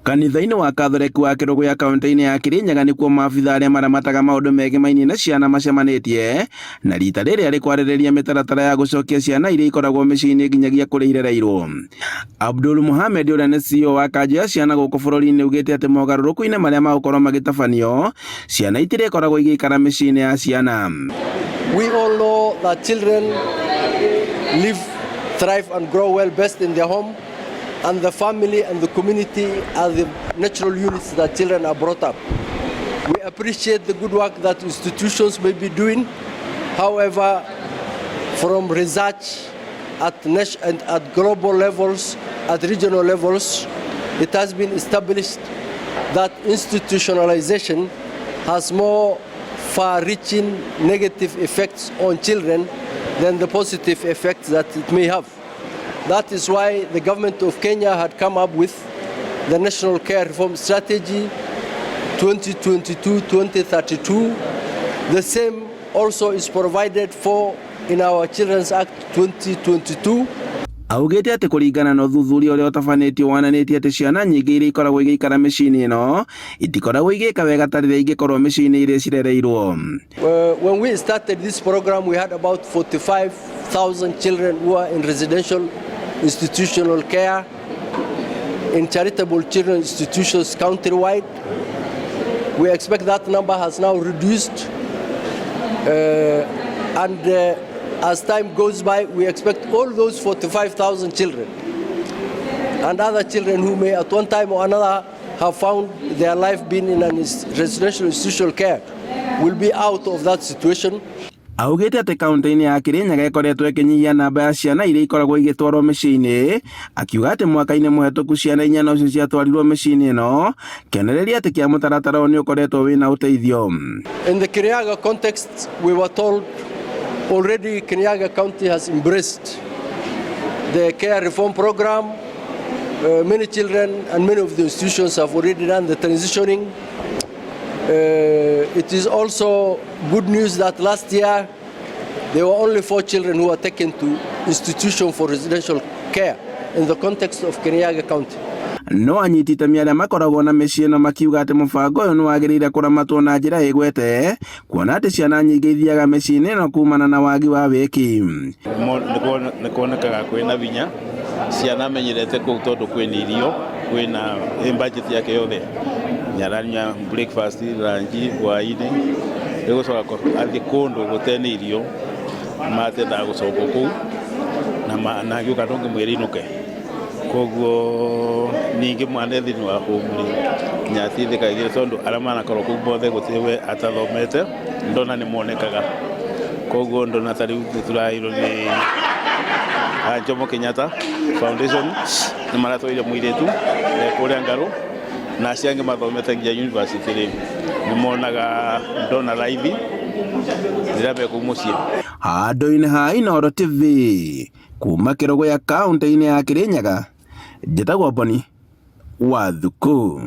Kanitha-inĩ wa Katholeki wa Kĩrũgũ ya kaunti-inĩ ya Kirinyaga nĩkuo maabitha arĩa maramataga maũndũ megemainie na ciana macemanĩtie na rita rĩrĩa rĩkwarĩrĩria mĩtaratara ya gũcokia ciana iria ikoragwo mĩciĩ-inĩ nginyagia kũrĩa irereirwo. Abdul Mohamed ũrĩa nĩ CEO wa kanjũ ya ciana gũkũ bũrũri-inĩ augĩte atĩ mogarũrũku-inĩ marĩa magũkorwo magĩtabanio ciana itirĩkoragwo igĩikara mĩciĩ-inĩ ya ciana. We all know that children live, thrive and grow well best in their home, and the family and the community are the natural units that children are brought up. We appreciate the good work that institutions may be doing. However, from research at national and at global levels, at regional levels, it has been established that institutionalization has more far-reaching negative effects on children than the positive effects that it may have. That is why the government of Kenya had come up with the National Care Reform Strategy 2022-2032. The same also is provided for in our Children's Act 2022. Augĩte atĩ kũringana na ũthuthuria ũrĩa ũtabanĩtio wonanĩtie atĩ ciana nyingĩ iria ikoragwo igĩikara mĩciĩ-inĩ ĩno itikoragwo igĩka wega ta rĩrĩa ingĩkorwo mĩciĩ-inĩ iria cirereirwo. When we started this program, we had about 45,000 children who are in residential institutional care in charitable children institutions countrywide. We expect that number has now reduced as time goes by, we expect all those 45,000 children and other children who may at one time or another have found their life being in an residential institutional care will be out of that situation. Augĩte atĩ kaunti-inĩ ya Kirinyaga ĩkoretwo ĩkĩnyihia namba ya ciana iria ikoragwo igĩtwarwo mĩciĩ-inĩ, akiuga atĩ mwaka-inĩ mũhetũku ciana 4 nocio ciatwarirwo mĩciĩ-inĩ ĩno, kĩonereria atĩ kĩa mũtaratara ũyũ nĩ ũkoretwo wĩna ũteithio. In the Kirinyaga context, we were told already Kirinyaga County has embraced the care reform program. Many children and many of the institutions have already done the transitioning. It is also good news that last year there were only 4 children who were taken to institution for residential care in the context of Kirinyaga County. No anyiti itemi arĩa makoragwo na mĩciĩ ĩno makiuga atĩ mũbango ũyũ nĩ wagĩrĩire kũramatwo na njĩra ĩgwete, kuona atĩ ciana nyingĩ ithiaga mĩciĩ-inĩ ĩno kumana na wagi wa wĩki. Nĩ kuonekaga kwĩna binya ciana menyerete kũu tondũ kwĩna irio, kwĩna budget yake yothe, nyaranya breakfast, lunch, hwaĩ-inĩ, rĩgũcoka athiĩ kũndũ gũtarĩ irio matendaga gũcoka kũu na gĩũka ndũngĩmwĩra ainũke. Koguo ningĩ mwana thĩinĩ wa hũmũrĩ nyatithĩkagĩra tondũ arĩa manakorwo kũu mothe gũtirĩ we atathomete ndona nĩ monekaga. Koguo ndona ta rĩu tũrairwo nĩ Jomo Kenyatta Foundation nĩ maratwarire mũirĩtu kũrĩa Ngarũ na acio angĩ mathomete nginya university rĩu nĩ monaga ndona raithi rĩrĩa me kũu mũciĩ. Handũ-inĩ ha Inooro TV kuma Kĩrũgũ ya kaunti-inĩ ya Kirinyaga, njĩtagwo Boni wa Thukũ.